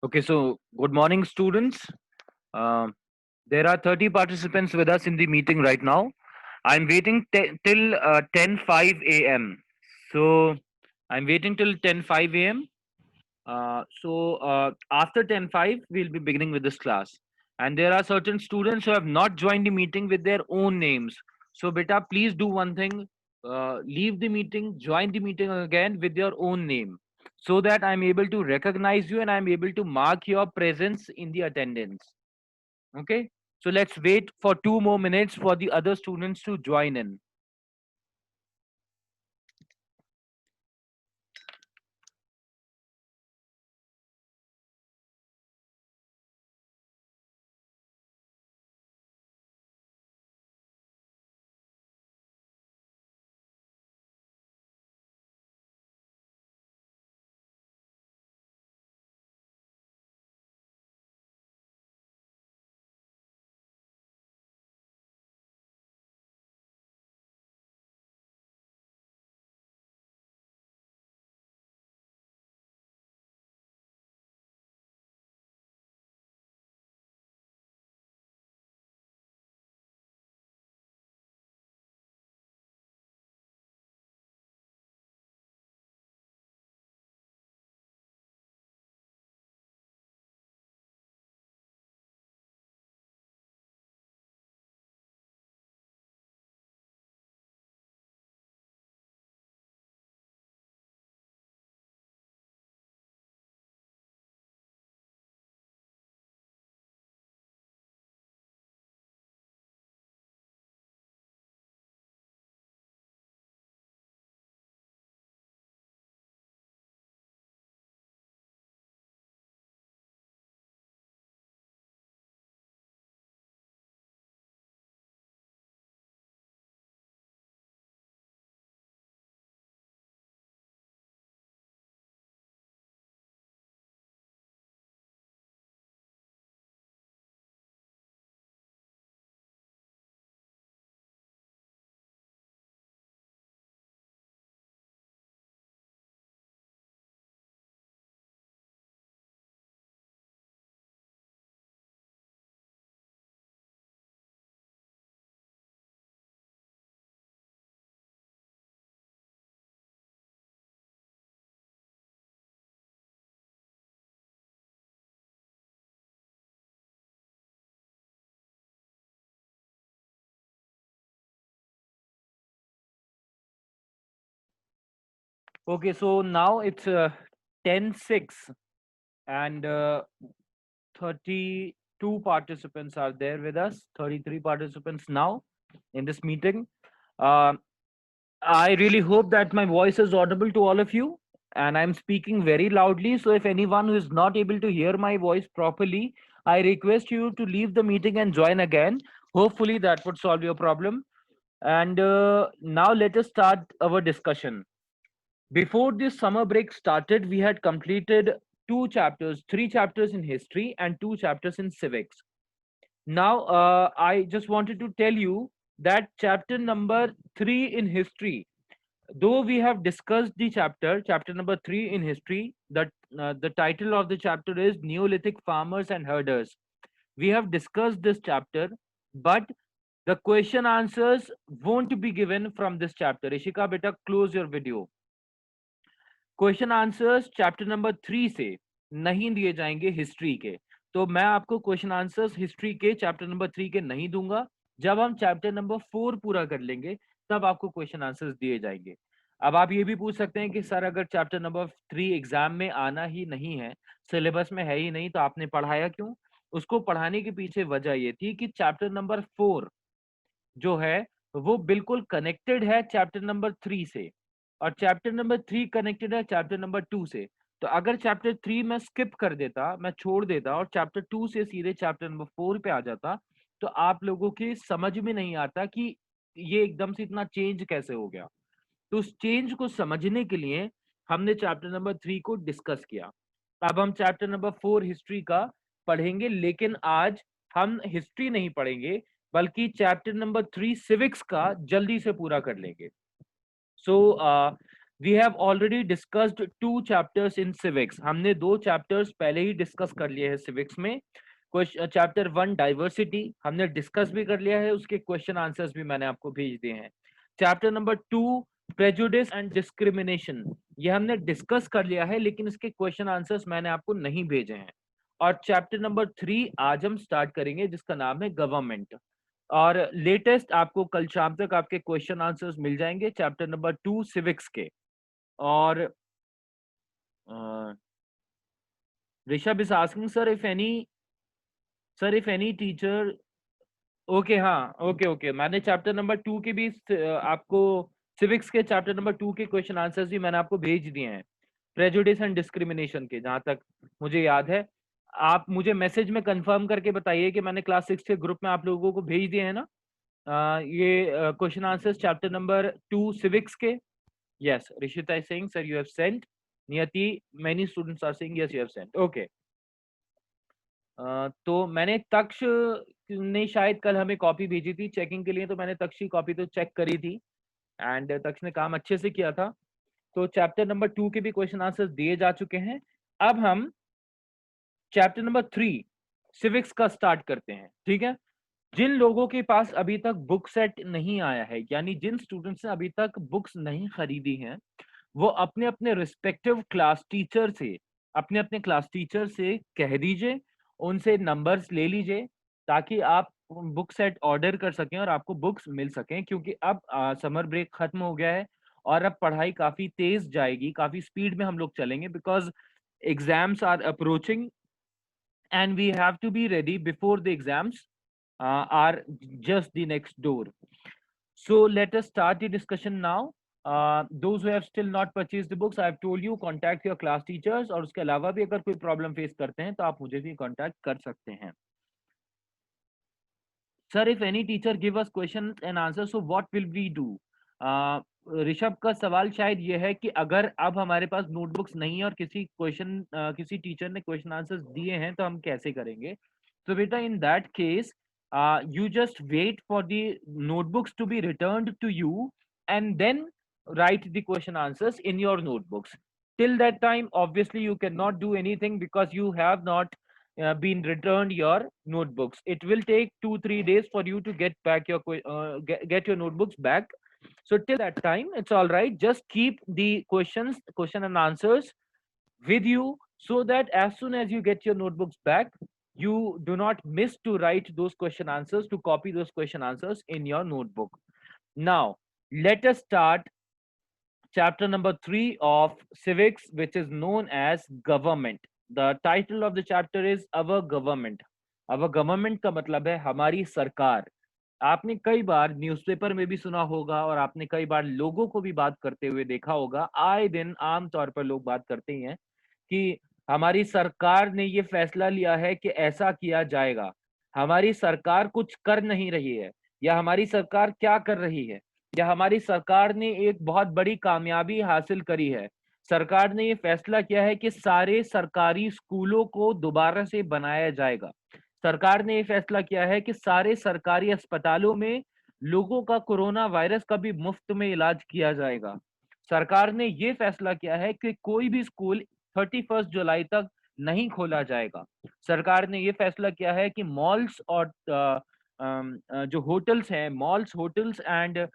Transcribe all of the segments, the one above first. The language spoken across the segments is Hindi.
Okay, so good morning, students. Um, there are 30 participants with us in the meeting right now. I'm waiting till 10:05 a.m. So I'm waiting till 10:05 a.m. After 10:05, we'll be beginning with this class. And there are certain students who have not joined the meeting with their own names. So, beta, please do one thing: leave the meeting, join the meeting again with your own name, so that I'm able to recognize you and I'm able to mark your presence in the attendance. Okay. So let's wait for 2 more minutes for the other students to join in. Okay, so now it's 10:06 and 32 participants are there with us, 33 participants now in this meeting. Um I really hope that my voice is audible to all of you and I'm speaking very loudly. So, if anyone who is not able to hear my voice properly, I request you to leave the meeting and join again. Hopefully, that would solve your problem. And now, let us start our discussion. Before this summer break started, we had completed two chapters, three chapters in history and two chapters in civics. Now, I just wanted to tell you that chapter number three in history, though we have discussed the chapter number 3 in history, that the title of the chapter is Neolithic Farmers and Herders. We have discussed this chapter, but the question answers won't be given from this chapter. Ishika, beta, close your video. Question answers chapter number 3 से नहीं दिए जाएंगे हिस्ट्री के। तो मैं आपको क्वेश्चन आंसर्स हिस्ट्री के चैप्टर नंबर 3 के नहीं दूंगा। जब हम चैप्टर नंबर 4 पूरा कर लेंगे तब आपको क्वेश्चन आंसर्स दिए जाएंगे। अब आप ये भी पूछ सकते हैं कि सर अगर चैप्टर नंबर 3 एग्जाम में आना ही नहीं है, सिलेबस में है ही नहीं, तो आपने पढ़ाया क्यों? उसको पढ़ाने के पीछे वजह ये थी कि चैप्टर नंबर 4 जो है वो बिल्कुल कनेक्टेड है चैप्टर नंबर 3 से, और चैप्टर नंबर 3 कनेक्टेड है चैप्टर नंबर 2 से। तो अगर चैप्टर 3 मैं स्किप कर देता, मैं छोड़ देता और चैप्टर 2 से सीधे चैप्टर नंबर 4 पे आ जाता, तो आप लोगों की समझ में नहीं आता कि ये एकदम से इतना चेंज कैसे हो गया। तो उस चेंज को समझने के लिए हमने चैप्टर नंबर 3 को डिस्कस किया। अब हम चैप्टर नंबर 4 हिस्ट्री का पढ़ेंगे, लेकिन आज हम हिस्ट्री नहीं पढ़ेंगे बल्कि चैप्टर नंबर 3 सिविक्स का जल्दी से पूरा कर लेंगे। So we have already discussed 2 chapters in civics. हमने 2 चैप्टर्स पहले ही डिस्कस कर लिए हैं सिविक्स में। चैप्टर 1 डाइवर्सिटी हमने डिस्कस भी कर लिया है, उसके क्वेश्चन आंसर्स भी मैंने आपको भेज दिए हैं। Chapter number 2 prejudice and discrimination, ये हमने डिस्कस कर लिया है, लेकिन इसके क्वेश्चन आंसर्स मैंने आपको नहीं भेजे हैं। और चैप्टर नंबर 3 आज हम स्टार्ट करेंगे, जिसका नाम है गवर्नमेंट। और लेटेस्ट आपको कल शाम तक आपके क्वेश्चन आंसर्स मिल जाएंगे चैप्टर नंबर 2 सिविक्स के। और Rishabh is asking sir if any teacher, okay हाँ, ओके ओके, मैंने चैप्टर नंबर 2 के भी आपको सिविक्स के चैप्टर नंबर 2 के क्वेश्चन आंसर्स भी मैंने आपको भेज दिए हैं, प्रेजुडिस एंड डिस्क्रिमिनेशन के, जहां तक मुझे याद है। आप मुझे मैसेज में कंफर्म करके बताइए कि मैंने क्लास 6 के ग्रुप में आप लोगों को भेज दिए हैं ना ये question answers chapter number 2 civics के। Yes, Rishita is saying, sir, you have sent. Niyati, many students are saying, yes, you have sent. Okay. तो मैंने तक्ष ने शायद कल हमें कॉपी भेजी थी चेकिंग के लिए, तो मैंने तक्ष की कॉपी तो चेक करी थी एंड तक्ष ने काम अच्छे से किया था। तो चैप्टर नंबर 2 के भी क्वेश्चन आंसर्स दिए जा चुके हैं। अब हम चैप्टर नंबर 3 सिविक्स का स्टार्ट करते हैं, ठीक है। जिन लोगों के पास अभी तक बुक सेट नहीं आया है, यानी जिन स्टूडेंट्स ने अभी तक बुक्स नहीं खरीदी हैं, वो अपने अपने रिस्पेक्टिव क्लास टीचर से कह दीजिए, उनसे नंबर्स ले लीजिए, ताकि आप बुक सेट ऑर्डर कर सकें और आपको बुक्स मिल सकें। क्योंकि अब समर ब्रेक खत्म हो गया है और अब पढ़ाई काफी तेज जाएगी, काफी स्पीड में हम लोग चलेंगे, because exams are approaching and we have to be ready before the exams are just the next door. So let us start the discussion now. Those who have still not purchased the books, I have told you, contact your class teachers, और उसके अलावा भी अगर कोई प्रॉब्लम फेस करते हैं तो आप मुझे भी कांटेक्ट कर सकते हैं। Sir if any teacher give us question and answer, so what will we do? Rishabh का सवाल शायद ये है कि अगर अब हमारे पास नोटबुक्स नहीं है और किसी टीचर ने क्वेश्चन आंसर्स दिए हैं तो हम कैसे करेंगे? तो बेटा in that case you just wait for the notebooks to be returned to you and then write the question answers in your notebooks. Till that time, obviously, you cannot do anything because you have not been returned your notebooks. It will take 2-3 days for you to get back get your notebooks back. So till that time, it's all right. Just keep the question and answers with you, so that as soon as you get your notebooks back, you do not miss to write those question answers, to copy those question answers in your notebook. Now, let us start chapter number 3 of civics, which is known as government. The title of the chapter is our government. Our government का मतलब है हमारी सरकार। आपने कई बार न्यूज़पेपर में भी सुना होगा और आपने कई बार लोगों को भी बात करते हुए देखा होगा, आए दिन आम तौर पर लोग बात करते ही हैं कि हमारी सरकार ने ये फैसला लिया है कि ऐसा किया जाएगा। हमारी सरकार कुछ कर नहीं रही है, या हमारी सरकार क्या कर रही है, या हमारी सरकार ने एक बहुत बड़ी कामयाबी हासिल करी है। सरकार ने ये फैसला किया है कि सारे सरकारी स्कूलों को दोबारा से बनाया जाएगा। सरकार ने ये फैसला किया है कि सारे सरकारी अस्पतालों में लोगों का कोरोना वायरस का भी मुफ्त में इलाज किया जाएगा। सरकार ने ये फैसला किया है कि कोई भी स्कूल 31 जुलाई तक नहीं खोला जाएगा। सरकार ने ये फैसला किया है कि मॉल्स और जो होटल्स हैं, malls, hotels and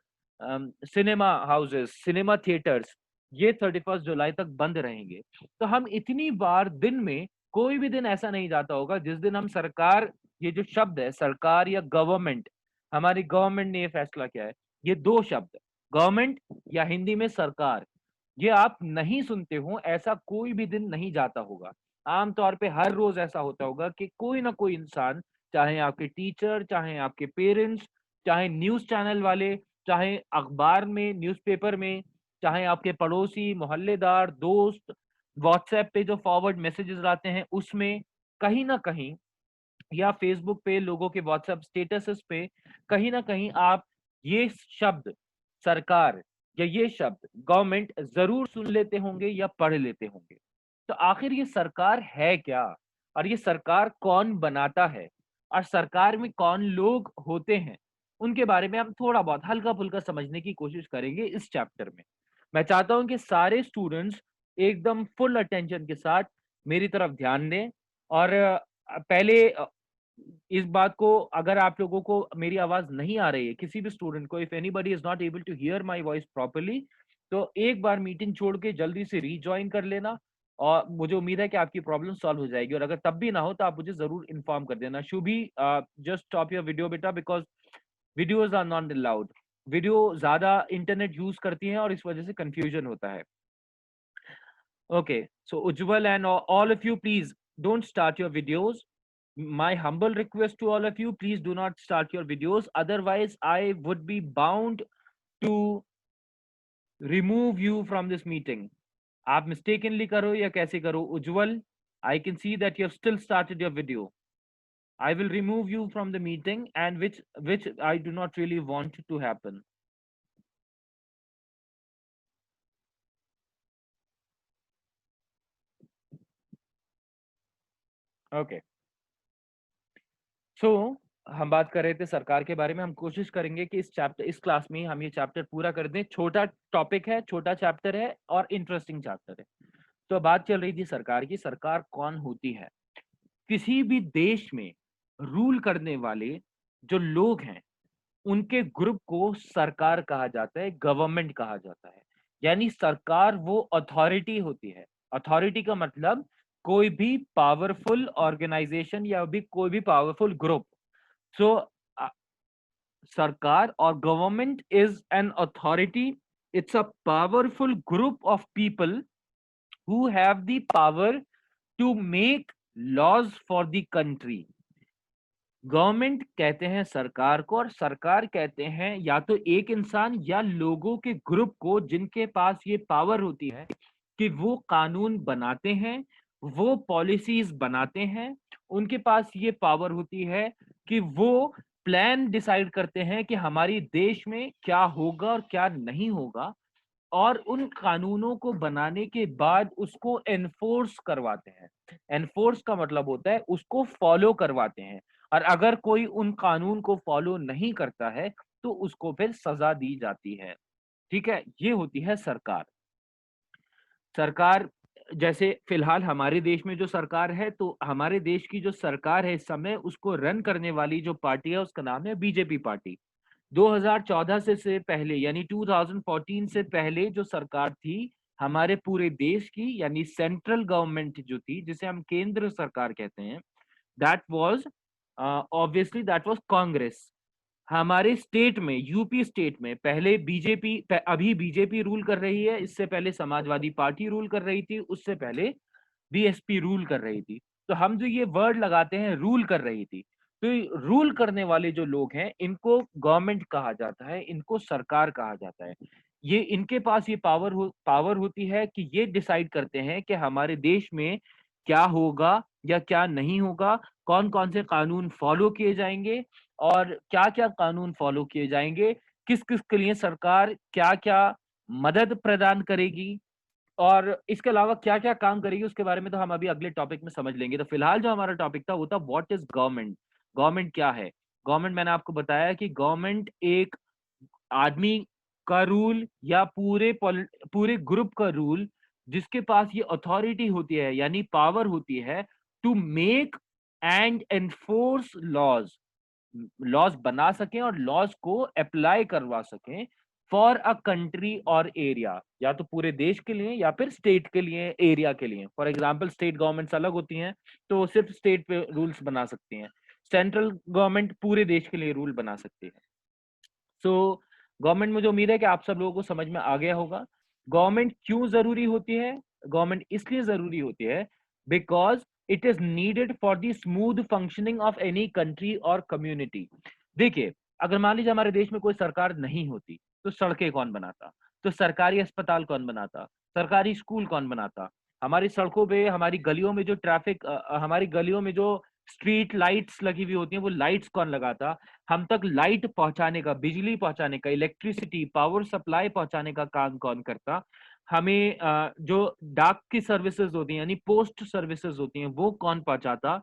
cinema houses, cinema theatres, ये 31 जुलाई तक बंद रहेंगे। तो हम इतनी बार दिन में कोई भी दिन ऐसा नहीं जाता होगा जिस दिन हम सरकार, ये जो शब्द है सरकार या गवर्नमेंट, हमारी गवर्नमेंट ने ये फैसला किया है, ये दो शब्द गवर्नमेंट या हिंदी में सरकार, ये आप नहीं सुनते हो, ऐसा कोई भी दिन नहीं जाता होगा। आमतौर पे हर रोज ऐसा होता होगा कि कोई ना कोई इंसान, चाहे आपके टीचर, चाहे आपके पेरेंट्स, चाहे न्यूज चैनल वाले, चाहे अखबार में, न्यूज़पेपर में, चाहे आपके पड़ोसी, मोहल्लेदार, दोस्त, व्हाट्सएप पे जो फॉरवर्ड मैसेजेस आते हैं उसमें, कहीं ना कहीं, या फेसबुक पे लोगों के व्हाट्सएप स्टेटसेस पे, कहीं ना कहीं आप ये शब्द सरकार या ये शब्द गवर्नमेंट जरूर सुन लेते होंगे या पढ़ लेते होंगे। तो आखिर ये सरकार है क्या, और ये सरकार कौन बनाता है, और सरकार में कौन लोग होते हैं, उनके बारे में हम थोड़ा बहुत हल्का फुल्का समझने की कोशिश करेंगे इस चैप्टर में। मैं चाहता हूं कि सारे स्टूडेंट्स एकदम फुल अटेंशन के साथ मेरी तरफ ध्यान दें। और पहले इस बात को, अगर आप लोगों को मेरी आवाज नहीं आ रही है, किसी भी स्टूडेंट को, if anybody is not able to hear my voice properly, तो एक बार मीटिंग छोड़ के जल्दी से रीजॉइन कर लेना, और मुझे उम्मीद है कि आपकी प्रॉब्लम सॉल्व हो जाएगी। और अगर तब भी ना हो तो आप मुझे जरूर इन्फॉर्म कर देना। Shubhi, just stop your video बेटा, because videos are not allowed. Video ज्यादा इंटरनेट यूज करती है और इस वजह से कंफ्यूजन होता है। Okay, so Ujjwal and all of you, please don't start your videos. My humble request to all of you, please do not start your videos, otherwise I would be bound to remove you from this meeting. आप mistakenly करो या कैसे करो, उज्जवल, I can see that you have still started your video. I will remove you from the meeting, and which I do not really want to happen. Okay. सो हम बात कर रहे थे सरकार के बारे में। हम कोशिश करेंगे कि इस क्लास में हम ये चैप्टर पूरा कर दें। छोटा टॉपिक है, छोटा चैप्टर है और इंटरेस्टिंग चैप्टर है। तो बात चल रही थी सरकार की। सरकार कौन होती है? किसी भी देश में रूल करने वाले जो लोग हैं, उनके ग्रुप को सरकार कहा जाता है, गवर्नमेंट कहा जाता है। यानी सरकार वो अथॉरिटी होती है। अथॉरिटी का मतलब कोई भी पावरफुल ऑर्गेनाइजेशन या भी कोई भी powerful group. So sarkar or government is an authority. It's a powerful group of people who have the power to make laws for the country. Government कहते हैं सरकार को, और सरकार कहते हैं या तो एक इंसान या लोगों के ग्रुप को, जिनके पास ये पावर होती है कि वो कानून बनाते हैं, वो पॉलिसीज बनाते हैं। उनके पास ये पावर होती है कि वो प्लान डिसाइड करते हैं कि हमारी देश में क्या होगा और क्या नहीं होगा, और उन कानूनों को बनाने के बाद उसको एनफोर्स करवाते हैं। एनफोर्स का मतलब होता है उसको फॉलो करवाते हैं, और अगर कोई उन कानून को फॉलो नहीं करता है तो उसको फिर सजा दी जाती है। ठीक है, ये होती है सरकार। सरकार, जैसे फिलहाल हमारे देश में जो सरकार है, तो हमारे देश की जो सरकार है इस समय, उसको रन करने वाली जो पार्टी है उसका नाम है बीजेपी पार्टी। 2014 से पहले, यानी 2014 से पहले जो सरकार थी हमारे पूरे देश की, यानी सेंट्रल गवर्नमेंट जो थी, जिसे हम केंद्र सरकार कहते हैं, that was obviously that was Congress. हमारे स्टेट में, यूपी स्टेट में, पहले बीजेपी, अभी बीजेपी रूल कर रही है, इससे पहले समाजवादी पार्टी रूल कर रही थी, उससे पहले बीएसपी रूल कर रही थी। तो हम जो ये वर्ड लगाते हैं रूल कर रही थी, तो रूल करने वाले जो लोग हैं इनको गवर्नमेंट कहा जाता है, इनको सरकार कहा जाता है। ये इनके पास ये पावर होती है कि ये डिसाइड करते हैं कि हमारे देश में क्या होगा या क्या नहीं होगा, कौन कौन से कानून फॉलो किए जाएंगे और क्या क्या कानून फॉलो किए जाएंगे, किस किस के लिए सरकार क्या क्या मदद प्रदान करेगी, और इसके अलावा क्या क्या काम करेगी, उसके बारे में तो हम अभी अगले टॉपिक में समझ लेंगे। तो फिलहाल जो हमारा टॉपिक था वो था व्हाट इज गवर्नमेंट। गवर्नमेंट क्या है? गवर्नमेंट, मैंने आपको बताया कि गवर्नमेंट एक आदमी का रूल या पूरे ग्रुप का रूल, जिसके पास ये अथॉरिटी होती है, यानी पावर होती है to make and enforce laws. Laws बना सकें और लॉज को अप्लाई करवा सकें फॉर अ कंट्री और एरिया, या तो पूरे देश के लिए या फिर स्टेट के लिए, एरिया के लिए। फॉर एग्जांपल, स्टेट गवर्नमेंट्स अलग होती हैं तो सिर्फ स्टेट पे रूल्स बना सकती हैं, सेंट्रल गवर्नमेंट पूरे देश के लिए रूल बना सकती है। सो गवर्नमेंट, मुझे उम्मीद है कि आप सब लोगों को समझ में आ गया होगा। गवर्नमेंट क्यों जरूरी होती है? गवर्नमेंट इसलिए जरूरी होती है because it is needed for the smooth functioning of any country और कम्युनिटी। देखिए, अगर मान लीजिए हमारे देश में कोई सरकार नहीं होती तो सड़कें कौन बनाता? तो सरकारी अस्पताल कौन बनाता? सरकारी स्कूल कौन बनाता? हमारी सड़कों पे, हमारी गलियों में जो ट्रैफिक, हमारी गलियों में जो स्ट्रीट लाइट्स लगी हुई होती हैं, वो लाइट्स कौन लगाता? हम तक लाइट पहुंचाने का, बिजली पहुंचाने का, इलेक्ट्रिसिटी पावर सप्लाई पहुंचाने का काम कौन करता? हमें जो डाक की सर्विसेज होती हैं, यानी पोस्ट सर्विसेज होती हैं, वो कौन पहुंचाता?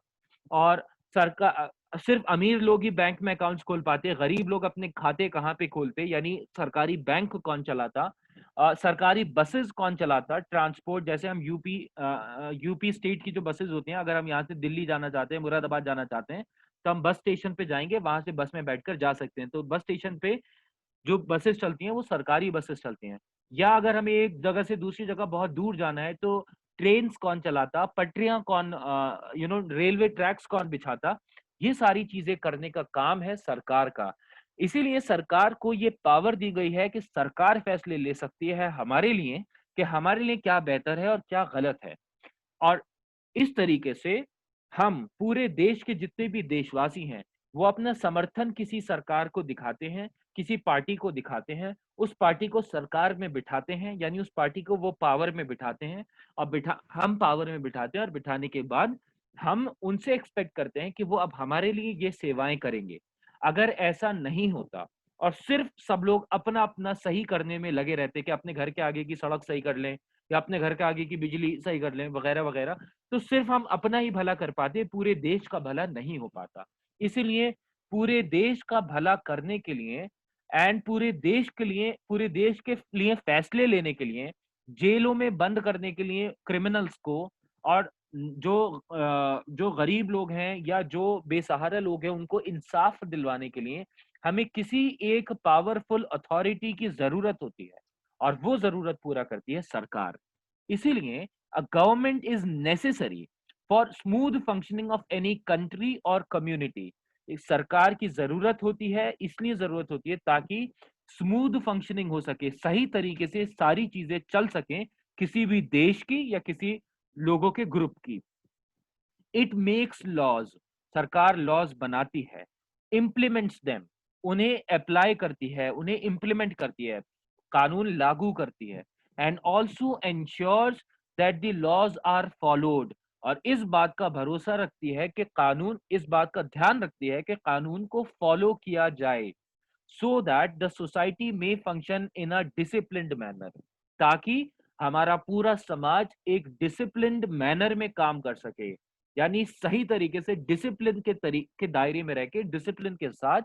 और सरकार, सिर्फ अमीर लोग ही बैंक में अकाउंट्स खोल पाते, गरीब लोग अपने खाते कहाँ पे खोलते, यानी सरकारी बैंक कौन चलाता? सरकारी बसेस कौन चलाता, ट्रांसपोर्ट, जैसे हम यूपी स्टेट की जो बसेस होती हैं, अगर हम यहाँ से दिल्ली जाना चाहते हैं, मुरादाबाद जाना चाहते हैं, तो हम बस स्टेशन पे जाएंगे, वहां से बस में बैठकर जा सकते हैं। तो बस स्टेशन पे जो बसेस चलती हैं वो सरकारी बसेस चलती हैं। या अगर हमें एक जगह से दूसरी जगह बहुत दूर जाना है, तो ट्रेन कौन चलाता, पटरियां कौन, रेलवे ट्रैक्स कौन बिछाता, ये सारी चीजें करने का काम है सरकार का। इसीलिए सरकार को ये पावर दी गई है कि सरकार फैसले ले सकती है हमारे लिए, कि हमारे लिए क्या बेहतर है और क्या गलत है। और इस तरीके से हम पूरे देश के जितने भी देशवासी हैं, वो अपना समर्थन किसी सरकार को दिखाते हैं, किसी पार्टी को दिखाते हैं, उस पार्टी को सरकार में बिठाते हैं, यानी उस पार्टी को वो पावर में बिठाते हैं। और हम पावर में बिठाते हैं, और बिठाने के बाद हम उनसे एक्सपेक्ट करते हैं कि वो अब हमारे लिए ये सेवाएं करेंगे। अगर ऐसा नहीं होता और सिर्फ सब लोग अपना अपना सही करने में लगे रहते कि अपने घर के आगे की सड़क सही कर लें, या अपने घर के आगे की बिजली सही कर लें, वगैरह वगैरह, तो सिर्फ हम अपना ही भला कर पाते, पूरे देश का भला नहीं हो पाता। इसीलिए पूरे देश का भला करने के लिए एंड पूरे देश के लिए फैसले लेने के लिए, जेलों में बंद करने के लिए क्रिमिनल्स को, और जो गरीब लोग हैं या जो बेसहारा लोग हैं उनको इंसाफ दिलवाने के लिए हमें किसी एक पावरफुल अथॉरिटी की जरूरत होती है, और वो जरूरत पूरा करती है सरकार। इसीलिए a government is necessary for smooth functioning of any country or community। एक सरकार की जरूरत होती है, इसलिए जरूरत होती है ताकि स्मूथ फंक्शनिंग हो सके, सही तरीके से सारी चीजें चल सकें किसी भी देश की या किसी लोगों के ग्रुप की। इट मेक्स लॉज, सरकार लॉज बनाती है, इम्प्लीमेंट्स देम, उन्हें अप्लाई करती है, उन्हें इम्प्लीमेंट करती है, कानून लागू करती है, and also ensures that the laws are followed, और इस बात का भरोसा रखती है कि कानून, इस बात का ध्यान रखती है कि कानून को फॉलो किया जाए, सो दैट द सोसाइटी में function in a disciplined manner, ताकि हमारा पूरा समाज एक डिसिप्लिन्ड मैनर में काम कर सके, यानी सही तरीके से डिसिप्लिन के दायरे में रह के डिसिप्लिन के साथ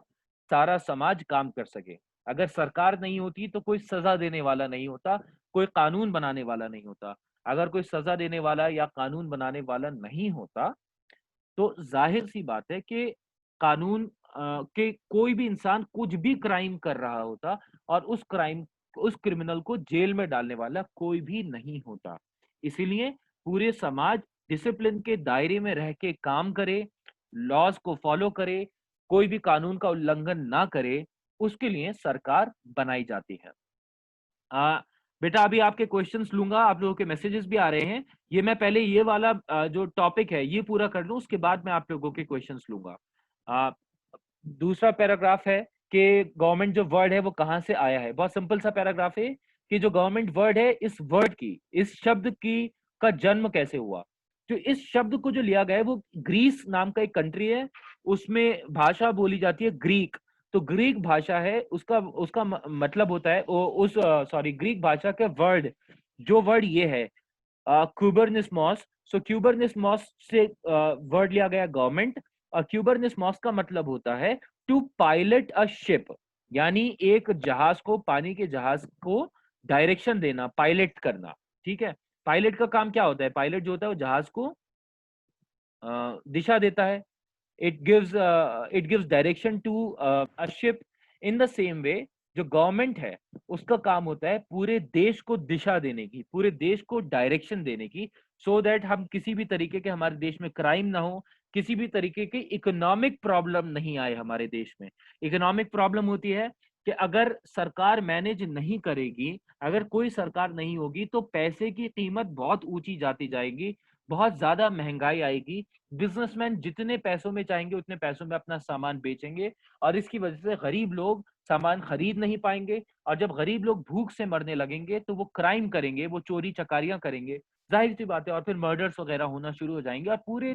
सारा समाज काम कर सके। अगर सरकार नहीं होती तो कोई सजा देने वाला नहीं होता, कोई कानून बनाने वाला नहीं होता। अगर कोई सजा देने वाला या कानून बनाने वाला नहीं होता, तो जाहिर सी बात है कि कानून के कोई भी इंसान कुछ भी क्राइम कर रहा होता, और उस क्रिमिनल को जेल में डालने वाला कोई भी नहीं होता। इसीलिए पूरे समाज डिसिप्लिन के दायरे में रह के काम करे, लॉज को फॉलो करे, कोई भी कानून का उल्लंघन ना करे, उसके लिए सरकार बनाई जाती है। आ, बेटा अभी आपके क्वेश्चंस लूंगा, आप लोगों के मैसेजेस भी आ रहे हैं। ये मैं पहले ये वाला जो टॉपिक है ये पूरा कर लूं, उसके बाद मैं आप लोगों के क्वेश्चंस लूंगा। आ, दूसरा पैराग्राफ है कि गवर्नमेंट जो वर्ड है वो कहाँ से आया है। बहुत सिंपल सा पैराग्राफ है कि जो गवर्नमेंट वर्ड है, इस वर्ड की, इस शब्द की का जन्म कैसे हुआ। तो इस शब्द को जो लिया गया है वो ग्रीस नाम का एक कंट्री है, उसमें भाषा बोली जाती है ग्रीक। तो ग्रीक भाषा है, उसका उसका मतलब होता है उस सॉरी ग्रीक भाषा के वर्ड, जो वर्ड ये है क्यूबरनिस्मॉस। सो क्यूबरनिस्मॉस से वर्ड लिया गया गवर्नमेंट। और क्यूबरनिस्मॉस का मतलब होता है टू पायलट अ शिप, यानी एक जहाज को, पानी के जहाज को डायरेक्शन देना, पायलट करना। ठीक है, पायलट का काम क्या होता है? पायलट जो होता है वो जहाज को दिशा देता है। it gives direction to a ship। in the same way जो गवर्नमेंट है उसका काम होता है पूरे देश को दिशा देने की, पूरे देश को डायरेक्शन देने की, सो दैट हम किसी भी तरीके के, हमारे देश में क्राइम ना हो, किसी भी तरीके की इकोनॉमिक प्रॉब्लम नहीं आए हमारे देश में। इकोनॉमिक प्रॉब्लम होती है कि अगर सरकार मैनेज नहीं करेगी, अगर कोई सरकार नहीं होगी, तो पैसे की कीमत बहुत ऊंची जाती जाएगी, बहुत ज्यादा महंगाई आएगी, बिजनेसमैन जितने पैसों में चाहेंगे उतने पैसों में अपना सामान बेचेंगे, और इसकी वजह से गरीब लोग सामान खरीद नहीं पाएंगे। और जब गरीब लोग भूख से मरने लगेंगे तो वो क्राइम करेंगे, वो चोरी चकारियां करेंगे, जाहिर सी बात है, और फिर मर्डर्स वगैरह होना शुरू हो जाएंगे, और पूरे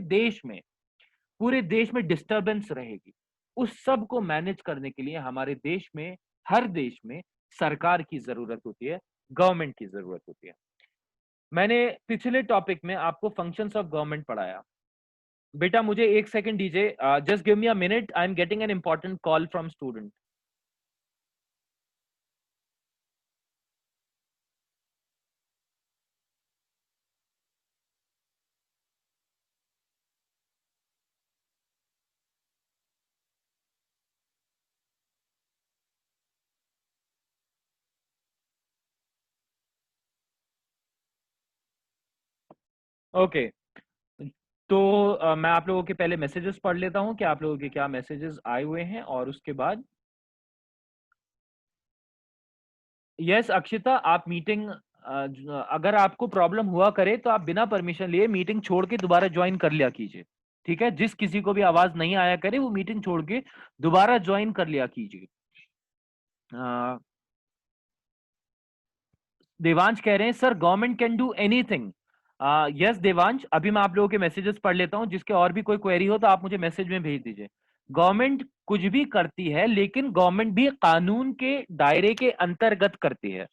देश में डिस्टरबेंस रहेगी। उस सब को मैनेज करने के लिए हमारे देश में, हर देश में सरकार की जरूरत होती है, गवर्नमेंट की जरूरत होती है। मैंने पिछले टॉपिक में आपको फंक्शंस ऑफ गवर्नमेंट पढ़ाया। बेटा मुझे एक सेकंड दीजिए, just give me a minute, I am getting an important call from student. Okay, तो मैं आप लोगों के पहले मैसेजेस पढ़ लेता हूँ कि आप लोगों के क्या मैसेजेस आए हुए हैं, और उसके बाद यस अक्षिता, आप मीटिंग अगर आपको प्रॉब्लम हुआ करे तो आप बिना परमिशन लिए मीटिंग छोड़ के दोबारा ज्वाइन कर लिया कीजिए, ठीक है। जिस किसी को भी आवाज नहीं आया करे वो मीटिंग छोड़ के दोबारा ज्वाइन कर लिया कीजिए। देवांश कह रहे हैं sir government can do anything. Yes Devansh, अभी मैं आप लोगों के मैसेजेस पढ़ लेता हूं, जिसके और भी कोई क्वेरी हो तो आप मुझे मैसेज में भेज दीजिए। गवर्नमेंट कुछ भी करती है, लेकिन गवर्नमेंट भी कानून के दायरे के अंतर्गत करती है।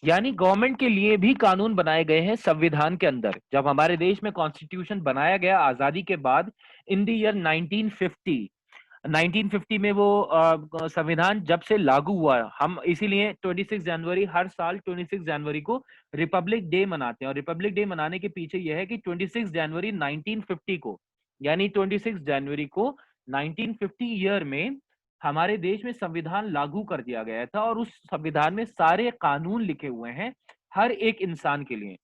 यानी गवर्नमेंट के लिए भी कानून बनाए गए हैं संविधान के अंदर। जब हमारे देश में कॉन्स्टिट्यूशन बनाया गया आजादी के बाद इन द ईयर 1950, 1950 में वो संविधान जब से लागू हुआ, हम इसीलिए 26 जनवरी हर साल 26 जनवरी को रिपब्लिक डे मनाते हैं। और रिपब्लिक डे मनाने के पीछे यह है कि 26 जनवरी 1950 को, यानी 26 जनवरी को 1950 ईयर में हमारे देश में संविधान लागू कर दिया गया था, और उस संविधान में सारे कानून लिखे हुए हैं हर एक इंसान के लिए।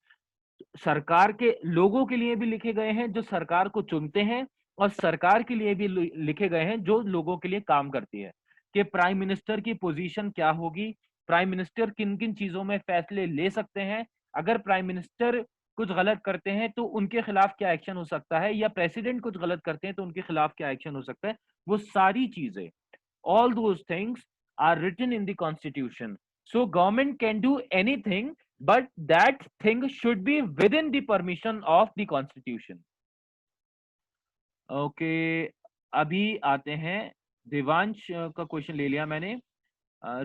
सरकार के लोगों के लिए भी लिखे गए हैं जो सरकार को चुनते हैं, और सरकार के लिए भी लिखे गए हैं जो लोगों के लिए काम करती है, कि प्राइम मिनिस्टर की पोजीशन क्या होगी, प्राइम मिनिस्टर किन किन चीजों में फैसले ले सकते हैं, अगर प्राइम मिनिस्टर कुछ गलत करते हैं तो उनके खिलाफ क्या एक्शन हो सकता है, या प्रेसिडेंट कुछ गलत करते हैं तो उनके खिलाफ क्या एक्शन हो सकता है। वो सारी चीजें, all those things are written in the constitution. So government can do anything, but that thing should be within the permission of the constitution. Okay, अभी आते हैं देवांश का क्वेश्चन ले लिया मैंने।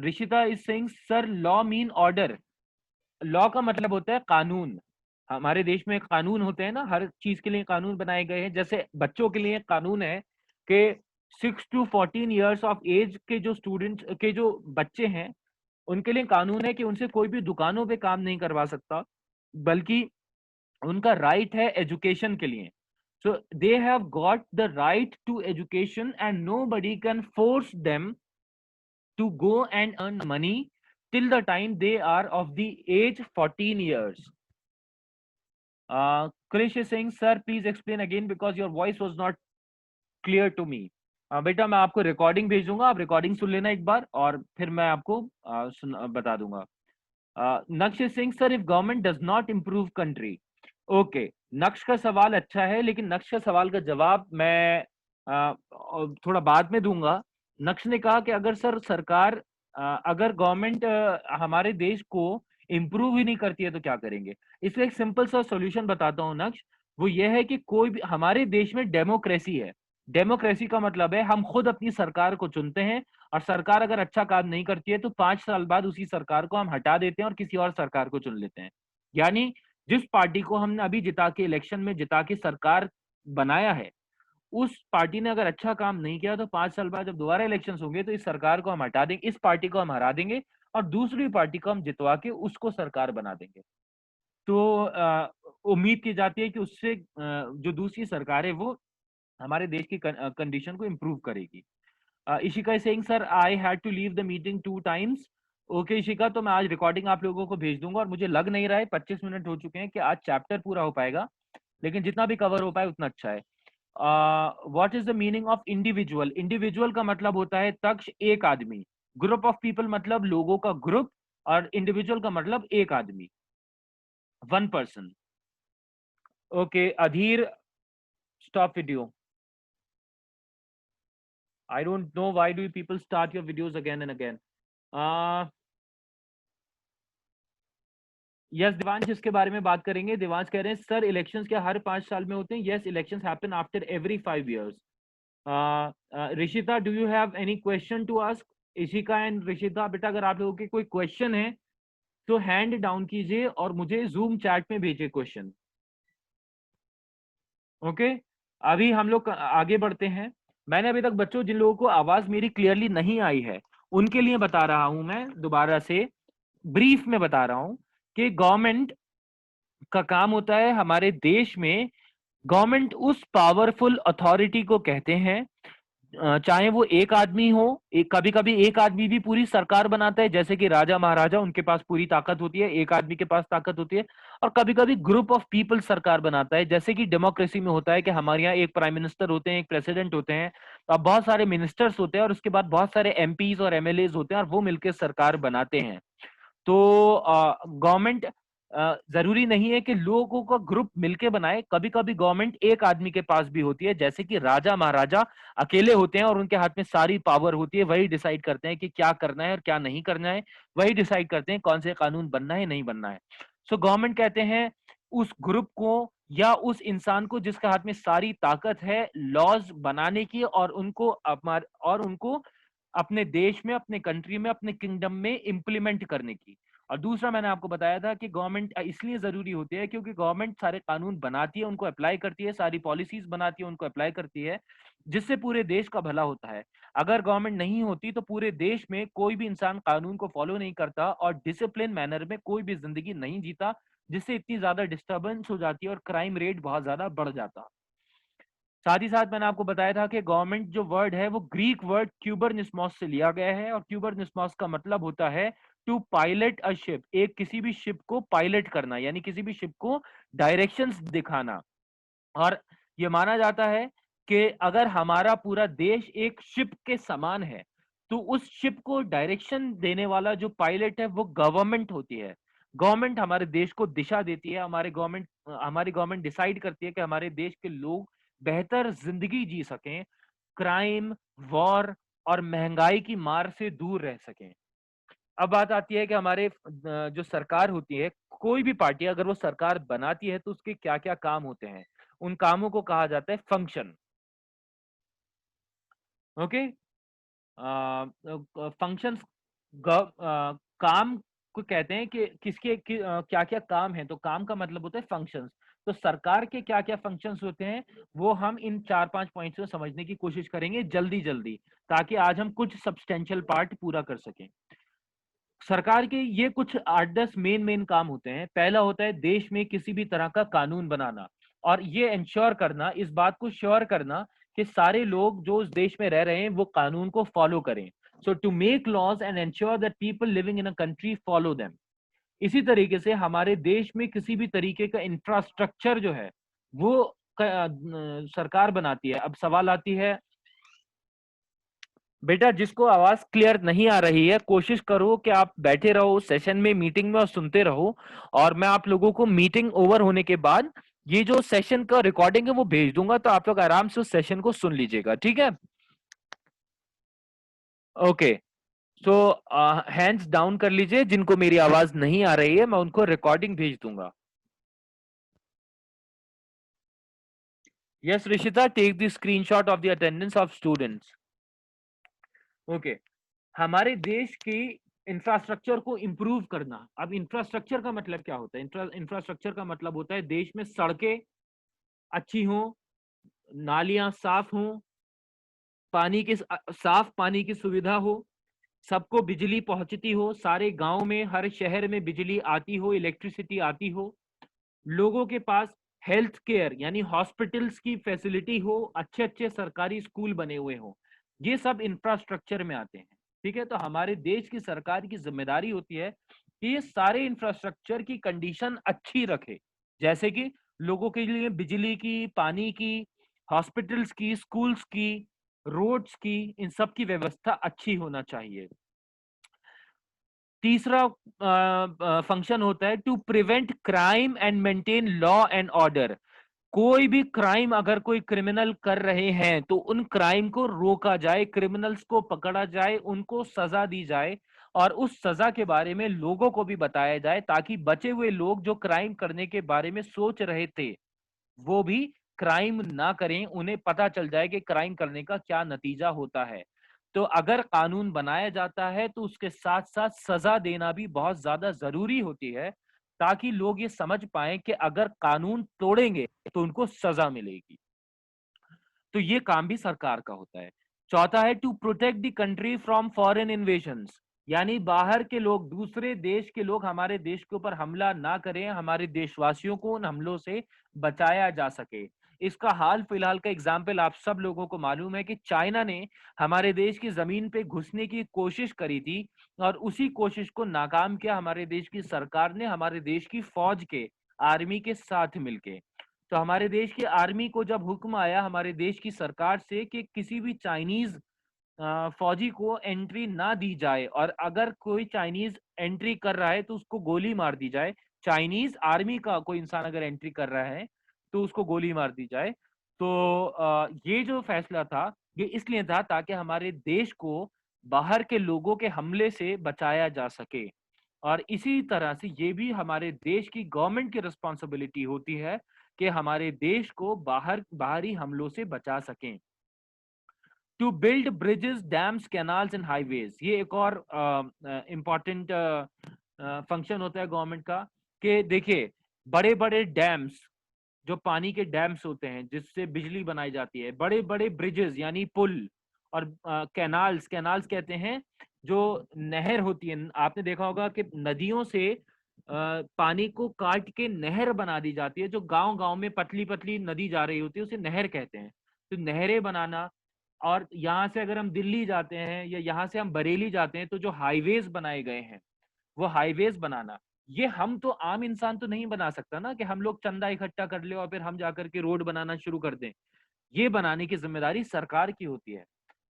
Rishita is saying sir law mean order. Law का मतलब होता है कानून। हमारे देश में कानून होते हैं ना, हर चीज के लिए कानून बनाए गए हैं। जैसे बच्चों के लिए कानून है कि 6 to 14 years ऑफ एज के जो स्टूडेंट के जो बच्चे हैं, उनके लिए कानून है कि उनसे कोई भी दुकानों पे काम नहीं करवा सकता, बल्कि उनका राइट है एजुकेशन के लिए। So they have got the right to education and nobody can force them to go and earn money till the time they are of the age 14 years. Krish is saying, sir, please explain again because your voice was not clear to me. बेटा मैं आपको रिकॉर्डिंग भेज दूंगा, आप रिकॉर्डिंग सुन लेना एक बार और फिर मैं आपको बता दूंगा। नक्श Singh sir, if government does not improve country. Okay, नक्श का सवाल अच्छा है, लेकिन नक्श का सवाल का जवाब मैं थोड़ा बाद में दूंगा। नक्श ने कहा कि अगर सर सरकार अगर गवर्नमेंट हमारे देश को इम्प्रूव ही नहीं करती है तो क्या करेंगे। इसका एक सिंपल सा सॉल्यूशन बताता हूँ नक्श, वो ये है कि कोई भी हमारे देश में डेमोक्रेसी है। डेमोक्रेसी का मतलब है हम खुद अपनी सरकार को चुनते हैं, और सरकार अगर अच्छा काम नहीं करती है तो 5 साल बाद उसी सरकार को हम हटा देते हैं और किसी और सरकार को चुन लेते हैं। यानी जिस पार्टी को हमने अभी जिता के इलेक्शन में जिता के सरकार बनाया है, उस पार्टी ने अगर अच्छा काम नहीं किया तो 5 साल बाद जब दोबारा इलेक्शन होंगे तो इस सरकार को हम हटा देंगे, इस पार्टी को हम हरा देंगे और दूसरी पार्टी को हम जितवा के उसको सरकार बना देंगे। तो उम्मीद की जाती है कि उससे जो दूसरी सरकार है वो हमारे देश की कंडीशन को इम्प्रूव करेगी। Ishika is saying sir I had to leave the meeting 2 times। Okay Ishika, तो मैं आज रिकॉर्डिंग आप लोगों को भेज दूंगा, और मुझे लग नहीं रहा है 25 मिनट हो चुके हैं कि आज चैप्टर पूरा हो पाएगा, लेकिन जितना भी कवर हो पाए उतना अच्छा है। What is the meaning of individual. Individual का मतलब होता है तक्ष, एक आदमी। ग्रुप ऑफ पीपल मतलब लोगों का ग्रुप, और इंडिविजुअल का मतलब एक आदमी, 1 person। Okay Adhir, stop video. I don't know why do people start your videos again and again. Yes Devansh, इसके बारे में बात करेंगे। देवांश कह रहे हैं सर इलेक्शंस क्या हर 5 साल में होते हैं। Yes, elections happen after every 5 years। Rishita, do you have any question to ask. Ishika and Rishita, बेटा अगर आप लोगों के कोई क्वेश्चन है तो हैंड डाउन कीजिए और मुझे जूम चैट में भेजिए क्वेश्चन। ओके, अभी हम लोग आगे बढ़ते हैं। मैंने अभी तक बच्चों जिन लोगों को आवाज मेरी क्लियरली नहीं आई है उनके लिए बता रहा हूं, मैं दोबारा से ब्रीफ में बता रहा हूं कि गवर्नमेंट का काम होता है हमारे देश में। गवर्नमेंट उस पावरफुल अथॉरिटी को कहते हैं चाहे वो एक आदमी हो, एक कभी कभी एक आदमी भी पूरी सरकार बनाता है, जैसे कि राजा महाराजा, उनके पास पूरी ताकत होती है, एक आदमी के पास ताकत होती है। और कभी कभी ग्रुप ऑफ पीपल सरकार बनाता है, जैसे कि डेमोक्रेसी में होता है कि हमारे यहाँ एक प्राइम मिनिस्टर होते हैं, एक प्रेसिडेंट होते हैं, तो अब बहुत सारे मिनिस्टर्स होते हैं और उसके बाद बहुत सारे एमपीज और एमएलएज होते हैं और वो मिलकर सरकार बनाते हैं। तो गवर्नमेंट जरूरी नहीं है कि लोगों का ग्रुप मिलके बनाए, कभी कभी गवर्नमेंट एक आदमी के पास भी होती है, जैसे कि राजा महाराजा अकेले होते हैं और उनके हाथ में सारी पावर होती है, वही डिसाइड करते हैं कि क्या करना है और क्या नहीं करना है, वही डिसाइड करते हैं कौन से कानून बनना है नहीं बनना है। सो गवर्नमेंट कहते हैं उस ग्रुप को या उस इंसान को जिसके हाथ में सारी ताकत है लॉज बनाने की और उनको अपने देश में, अपने कंट्री में, अपने किंगडम में इंप्लीमेंट करने की। और दूसरा मैंने आपको बताया था कि गवर्नमेंट इसलिए जरूरी होती है क्योंकि गवर्नमेंट सारे कानून बनाती है, उनको अप्लाई करती है, सारी पॉलिसीज बनाती है, उनको अप्लाई करती है, जिससे पूरे देश का भला होता है। अगर गवर्नमेंट नहीं होती तो पूरे देश में कोई भी इंसान कानून को फॉलो नहीं करता और डिसिप्लिन मैनर में कोई भी जिंदगी नहीं जीता, जिससे इतनी ज्यादा डिस्टर्बेंस हो जाती है और क्राइम रेट बहुत ज्यादा बढ़ जाता। साथ ही साथ मैंने आपको बताया था कि गवर्नमेंट जो वर्ड है वो ग्रीक वर्ड क्यूबरनिस्मोस से लिया गया है, और क्यूबरनिस्मोस का मतलब होता है टू पायलट अ शिप, एक किसी भी शिप को पायलट करना, यानी किसी भी शिप को डायरेक्शंस दिखाना। और ये माना जाता है कि अगर हमारा पूरा देश एक शिप के समान है तो उस शिप को डायरेक्शन देने वाला जो पायलट है वो गवर्नमेंट होती है। गवर्नमेंट हमारे देश को दिशा देती है, हमारी गवर्नमेंट डिसाइड करती है कि हमारे देश के लोग बेहतर जिंदगी जी सकें, क्राइम, वॉर और महंगाई की मार से दूर रह सकें। अब बात आती है कि हमारे जो सरकार होती है, कोई भी पार्टी अगर वो सरकार बनाती है तो उसके क्या क्या काम होते हैं, उन कामों को कहा जाता है फंक्शन। ओके। फंक्शंस काम को कहते हैं कि क्या क्या काम है, तो काम का मतलब होता है फंक्शंस। तो सरकार के क्या क्या फंक्शंस होते हैं वो हम इन 4-5 पॉइंट्स को समझने की कोशिश करेंगे जल्दी जल्दी, ताकि आज हम कुछ सब्सटेंशियल पार्ट पूरा कर सकें। सरकार के ये कुछ 8-10 मेन मेन काम होते हैं। पहला होता है देश में किसी भी तरह का कानून बनाना, और ये इंश्योर करना, इस बात को श्योर करना कि सारे लोग जो उस देश में रह रहे हैं वो कानून को फॉलो करें। So to make laws and ensure that people living in a country follow them. इसी तरीके से हमारे देश में किसी भी तरीके का इंफ्रास्ट्रक्चर जो है वो सरकार बनाती है। अब सवाल आती है, बेटा जिसको आवाज क्लियर नहीं आ रही है कोशिश करो कि आप बैठे रहो सेशन में, मीटिंग में, और सुनते रहो। और मैं आप लोगों को मीटिंग ओवर होने के बाद ये जो सेशन का रिकॉर्डिंग है वो भेज दूंगा, तो आप लोग आराम से उस सेशन को सुन लीजिएगा, ठीक है? ओके। सो हैंड्स डाउन कर लीजिए जिनको मेरी आवाज नहीं आ रही है, मैं उनको रिकॉर्डिंग भेज दूंगा। Yes Rishita, take the screenshot of the attendance of students. Okay. हमारे देश की इंफ्रास्ट्रक्चर को इंप्रूव करना। अब इंफ्रास्ट्रक्चर का मतलब क्या होता है? इंफ्रास्ट्रक्चर का मतलब होता है देश में सड़कें अच्छी हों, नालियां साफ हों, साफ पानी की सुविधा हो, सबको बिजली पहुंचती हो, सारे गांव में, हर शहर में बिजली आती हो, इलेक्ट्रिसिटी आती हो, लोगों के पास हेल्थ केयर यानी हॉस्पिटल्स की फैसिलिटी हो, अच्छे अच्छे सरकारी स्कूल बने हुए हो, ये सब इंफ्रास्ट्रक्चर में आते हैं। ठीक है, तो हमारे देश की सरकार की जिम्मेदारी होती है कि ये सारे इंफ्रास्ट्रक्चर की कंडीशन अच्छी रखे, जैसे कि लोगों के लिए बिजली की, पानी की, हॉस्पिटल्स की, स्कूल्स की, रोड्स की, इन सब की व्यवस्था अच्छी होना चाहिए। तीसरा फंक्शन होता है to prevent crime and maintain law and order. कोई भी क्राइम अगर कोई क्रिमिनल कर रहे हैं तो उन क्राइम को रोका जाए, क्रिमिनल्स को पकड़ा जाए, उनको सजा दी जाए, और उस सजा के बारे में लोगों को भी बताया जाए, ताकि बचे हुए लोग जो क्राइम करने के बारे में सोच रहे थे वो भी क्राइम ना करें, उन्हें पता चल जाए कि क्राइम करने का क्या नतीजा होता है। तो अगर कानून बनाया जाता है तो उसके साथ साथ सजा देना भी बहुत ज्यादा जरूरी होती है, ताकि लोग ये समझ पाए कि अगर कानून तोड़ेंगे तो उनको सजा मिलेगी। तो ये काम भी सरकार का होता है। चौथा है to protect the country from foreign invasions, यानी बाहर के लोग, दूसरे देश के लोग हमारे देश के ऊपर हमला ना करें, हमारे देशवासियों को उन हमलों से बचाया जा सके। इसका हाल फिलहाल का एग्जाम्पल आप सब लोगों को मालूम है कि चाइना ने हमारे देश की जमीन पे घुसने की कोशिश करी थी और उसी कोशिश को नाकाम किया हमारे देश की सरकार ने, हमारे देश की फौज के, आर्मी के साथ मिलके। तो हमारे देश की आर्मी को जब हुक्म आया हमारे देश की सरकार से कि किसी भी चाइनीज फौजी को एंट्री ना दी जाए, और अगर कोई चाइनीज एंट्री कर रहा है तो उसको गोली मार दी जाए। चाइनीज आर्मी का कोई इंसान अगर एंट्री कर रहा है तो उसको गोली मार दी जाए। तो ये जो फैसला था ये इसलिए था ताकि हमारे देश को बाहर के लोगों के हमले से बचाया जा सके, और इसी तरह से ये भी हमारे देश की गवर्नमेंट की रिस्पॉन्सिबिलिटी होती है कि हमारे देश को बाहरी हमलों से बचा सकें। To build bridges, dams, canals and highways, ये एक और इम्पॉर्टेंट फंक्शन होता है गवर्नमेंट का। कि देखिए, बड़े बड़े डैम्स, जो पानी के डैम्स होते हैं जिससे बिजली बनाई जाती है, बड़े बड़े ब्रिजेस यानी पुल, और कैनाल्स, कैनाल्स कहते हैं जो नहर होती है। आपने देखा होगा कि नदियों से पानी को काट के नहर बना दी जाती है, जो गांव गांव में पतली पतली नदी जा रही होती है उसे नहर कहते हैं। तो नहरें बनाना, और यहाँ से अगर हम दिल्ली जाते हैं या यहाँ से हम बरेली जाते हैं तो जो हाईवेज बनाए गए हैं वो हाईवेज बनाना, ये हम तो आम इंसान तो नहीं बना सकता ना कि हम लोग चंदा इकट्ठा कर ले और फिर हम जाकर के रोड बनाना शुरू कर दें। ये बनाने की जिम्मेदारी सरकार की होती है।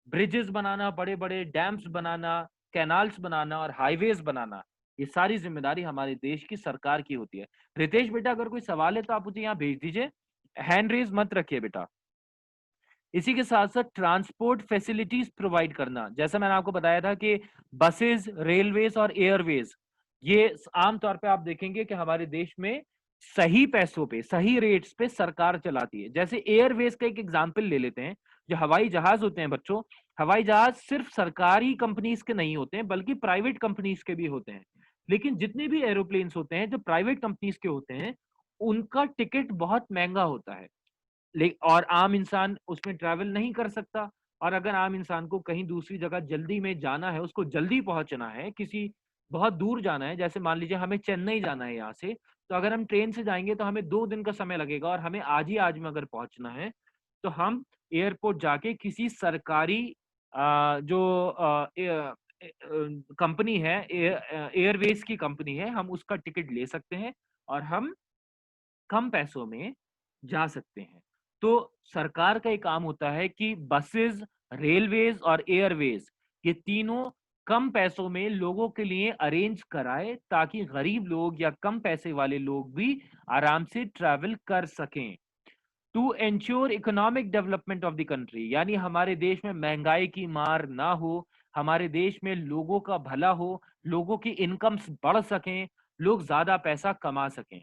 ब्रिजेस बनाना, बड़े बड़े डैम्स बनाना, कैनाल्स बनाना और हाईवेज बनाना, ये सारी जिम्मेदारी हमारे देश की सरकार की होती है। रितेश बेटा, अगर कोई सवाल है तो आप मुझे यहाँ भेज दीजिए, हैंड रेज मत रखिए बेटा। इसी के साथ साथ ट्रांसपोर्ट फैसिलिटीज प्रोवाइड करना, जैसा मैंने आपको बताया था कि बसेस, रेलवेज और एयरवेज, ये आमतौर पे आप देखेंगे कि हमारे देश में सही पैसों पे, सही रेट्स पे सरकार चलाती है। जैसे एयरवेज का एक एग्जांपल ले लेते हैं। जो हवाई जहाज होते हैं बच्चों, हवाई जहाज सिर्फ सरकारी कंपनीज के नहीं होते हैं बल्कि प्राइवेट कंपनीज के भी होते हैं। लेकिन जितने भी एरोप्लेन्स होते हैं जो प्राइवेट कंपनीज के होते हैं, उनका टिकट बहुत महंगा होता है, और आम इंसान उसमें ट्रैवल नहीं कर सकता। और अगर आम इंसान को कहीं दूसरी जगह जल्दी में जाना है, उसको जल्दी पहुंचना है, किसी बहुत दूर जाना है, जैसे मान लीजिए हमें चेन्नई जाना है यहाँ से, तो अगर हम ट्रेन से जाएंगे तो हमें 2 दिन का समय लगेगा, और हमें आज ही आज में अगर पहुंचना है तो हम एयरपोर्ट जाके किसी सरकारी जो कंपनी है, एयरवेज की कंपनी है, हम उसका टिकट ले सकते हैं और हम कम पैसों में जा सकते हैं। तो सरकार का एक काम होता है कि बसेस, रेलवेज और एयरवेज, ये तीनों कम पैसों में लोगों के लिए अरेंज कराए ताकि गरीब लोग या कम पैसे वाले लोग भी आराम से ट्रैवल कर सकें। To ensure economic development of the country, यानी हमारे देश में महंगाई की मार ना हो, हमारे देश में लोगों का भला हो, लोगों की इनकम्स बढ़ सकें, लोग ज्यादा पैसा कमा सकें।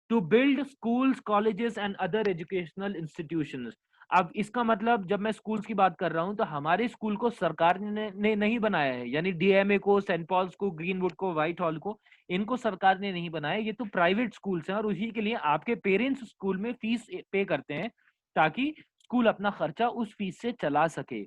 To build schools, colleges and other educational institutions. अब इसका मतलब जब मैं स्कूल्स की बात कर रहा हूं तो हमारे स्कूल को सरकार ने नहीं बनाया है, यानी डीएमए को, सेंट पॉल्स को, ग्रीनवुड को, व्हाइट हॉल को, इनको सरकार ने नहीं बनाया। ये तो प्राइवेट स्कूल्स हैं और उसी के लिए आपके पेरेंट्स स्कूल में फीस पे करते हैं ताकि स्कूल अपना खर्चा उस फीस से चला सके।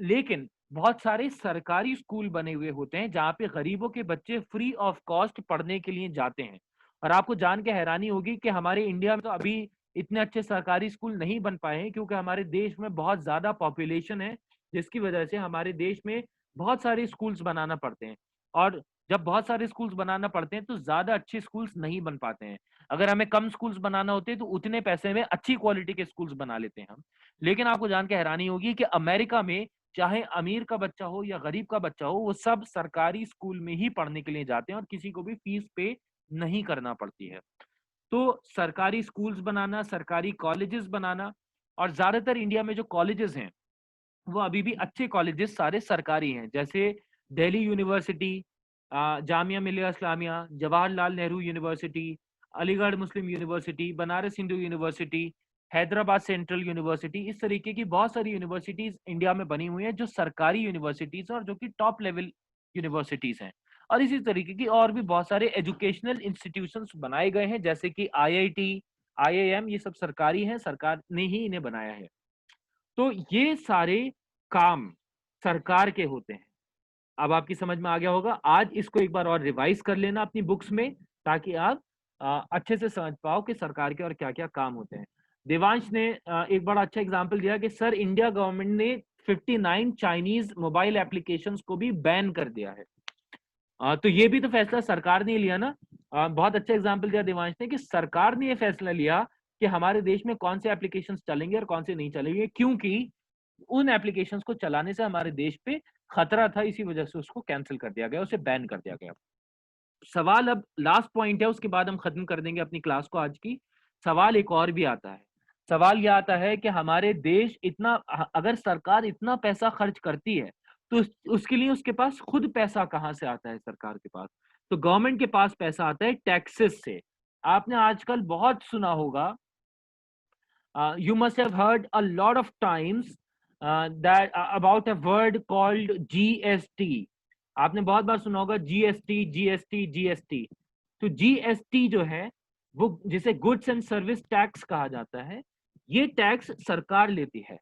लेकिन बहुत सारे सरकारी स्कूल बने हुए होते हैं जहाँ पे गरीबों के बच्चे फ्री ऑफ कॉस्ट पढ़ने के लिए जाते हैं। और आपको जान के हैरानी होगी कि हमारे इंडिया में तो अभी इतने अच्छे सरकारी स्कूल नहीं बन पाए हैं क्योंकि हमारे देश में बहुत ज्यादा पॉपुलेशन है, जिसकी वजह से हमारे देश में बहुत सारे स्कूल्स बनाना पड़ते हैं। और जब बहुत सारे स्कूल्स बनाना पड़ते हैं तो ज्यादा अच्छे स्कूल्स नहीं बन पाते हैं। अगर हमें कम स्कूल्स बनाना होते हैं तो उतने पैसे में अच्छी क्वालिटी के स्कूल्स बना लेते हैं हम। लेकिन आपको जान के हैरानी होगी कि अमेरिका में चाहे अमीर का बच्चा हो या गरीब का बच्चा हो, वो सब सरकारी स्कूल में ही पढ़ने के लिए जाते हैं और किसी को भी फीस पे नहीं करना पड़ती है। तो सरकारी स्कूल्स बनाना, सरकारी कॉलेजेस बनाना, और ज्यादातर इंडिया में जो कॉलेजेस हैं वो अभी भी अच्छे कॉलेजेस सारे सरकारी हैं, जैसे Delhi university, Jamia Millia Islamia, Jawaharlal Nehru university, Aligarh Muslim university, Banaras Hindu university, Hyderabad central university. इस तरीके की बहुत सारी यूनिवर्सिटीज इंडिया में बनी हुई हैं जो सरकारी यूनिवर्सिटीज हैं और जो कि टॉप लेवल यूनिवर्सिटीज हैं। और इसी तरीके की और भी बहुत सारे एजुकेशनल इंस्टीट्यूशंस बनाए गए हैं, जैसे कि आईआईटी, आईआईएम, ये सब सरकारी हैं, सरकार ने ही इन्हें बनाया है। तो ये सारे काम सरकार के होते हैं। अब आपकी समझ में आ गया होगा। आज इसको एक बार और रिवाइज कर लेना अपनी बुक्स में ताकि आप अच्छे से समझ पाओ कि सरकार के और क्या क्या काम होते हैं। देवांश ने एक बड़ा अच्छा एग्जांपल दिया कि सर इंडिया गवर्नमेंट ने 59 चाइनीज मोबाइल एप्लीकेशंस को भी बैन कर दिया है। तो ये भी तो फैसला सरकार ने लिया ना। बहुत अच्छा एग्जांपल दिया देवांश ने कि सरकार ने ये फैसला लिया कि हमारे देश में कौन से एप्लीकेशंस चलेंगे और कौन से नहीं चलेंगे, क्योंकि उन एप्लीकेशंस को चलाने से हमारे देश पे खतरा था, इसी वजह से उसको कैंसिल कर दिया गया, उसे बैन कर दिया गया। सवाल अब लास्ट पॉइंट है, उसके बाद हम खत्म कर देंगे अपनी क्लास को आज की। सवाल एक और भी आता है। सवाल यह आता है कि हमारे देश इतना, अगर सरकार इतना पैसा खर्च करती है तो उसके लिए उसके पास खुद पैसा कहाँ से आता है सरकार के पास? तो गवर्नमेंट के पास पैसा आता है टैक्सेस से। आपने आजकल बहुत सुना होगा, you must have heard a lot of times that about a word called GST. आपने बहुत बार सुना होगा जीएसटी जीएसटी जीएसटी। तो जीएसटी जो है वो जिसे गुड्स एंड सर्विस टैक्स कहा जाता है, ये टैक्स सरकार लेती है।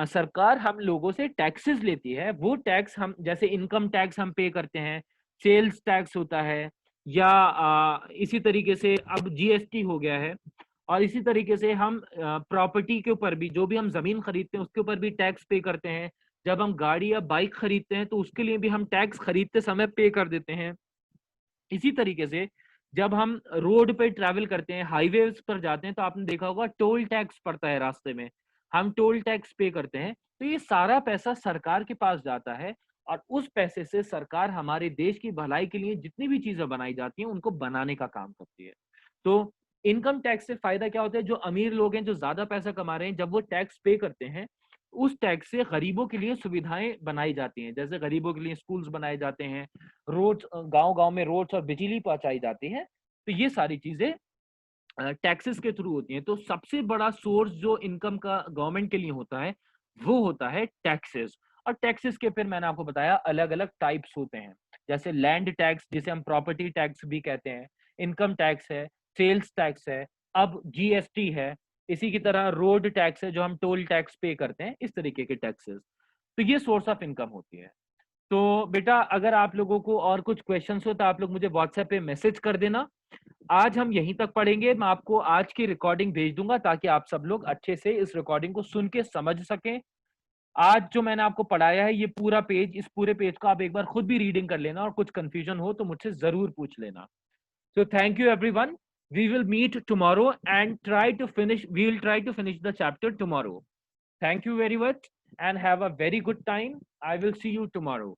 सरकार हम लोगों से टैक्सेस लेती है। वो टैक्स हम, जैसे इनकम टैक्स हम पे करते हैं, सेल्स टैक्स होता है, या इसी तरीके से अब जीएसटी हो गया है। और इसी तरीके से हम प्रॉपर्टी के ऊपर भी, जो भी हम जमीन खरीदते हैं उसके ऊपर भी टैक्स पे करते हैं। जब हम गाड़ी या बाइक खरीदते हैं तो उसके लिए भी हम टैक्स खरीदते समय पे कर देते हैं। इसी तरीके से जब हम रोड पे ट्रैवल करते हैं, हाईवेज पर जाते हैं, तो आपने देखा होगा टोल टैक्स पड़ता है रास्ते में, हम टोल टैक्स पे करते हैं। तो ये सारा पैसा सरकार के पास जाता है और उस पैसे से सरकार हमारे देश की भलाई के लिए जितनी भी चीजें बनाई जाती हैं उनको बनाने का काम करती है। तो इनकम टैक्स से फायदा क्या होता है? जो अमीर लोग हैं, जो ज्यादा पैसा कमा रहे हैं, जब वो टैक्स पे करते हैं, उस टैक्स से गरीबों के लिए सुविधाएं बनाई जाती हैं। जैसे गरीबों के लिए स्कूल्स बनाए जाते हैं, रोड्स, गांव गांव में रोड्स और बिजली पहुंचाई जाती है। तो ये सारी चीजें टैक्सेस के थ्रू होती हैं। तो सबसे बड़ा सोर्स जो इनकम का गवर्नमेंट के लिए होता है वो होता है टैक्सेस। और टैक्सेस के फिर मैंने आपको बताया अलग अलग टाइप्स होते हैं, जैसे लैंड टैक्स जिसे हम प्रॉपर्टी टैक्स भी कहते हैं, इनकम टैक्स है, सेल्स टैक्स है, अब जीएसटी है, इसी की तरह रोड टैक्स है जो हम टोल टैक्स पे करते हैं, इस तरीके के टैक्सेस। तो ये सोर्स ऑफ इनकम होती है। तो बेटा अगर आप लोगों को और कुछ क्वेश्चंस हो तो आप लोग मुझे व्हाट्सएप पे मैसेज कर देना। आज हम यहीं तक पढ़ेंगे। मैं आपको आज की रिकॉर्डिंग भेज दूंगा ताकि आप सब लोग अच्छे से इस रिकॉर्डिंग को सुन के समझ सकें। आज जो मैंने आपको पढ़ाया है ये पूरा पेज, इस पूरे पेज को आप एक बार खुद भी रीडिंग कर लेना और कुछ कंफ्यूजन हो तो मुझसे जरूर पूछ लेना। So thank you everyone. We will meet tomorrow and we will try to finish the chapter tomorrow. Thank you very much and have a very good time. I will see you tomorrow.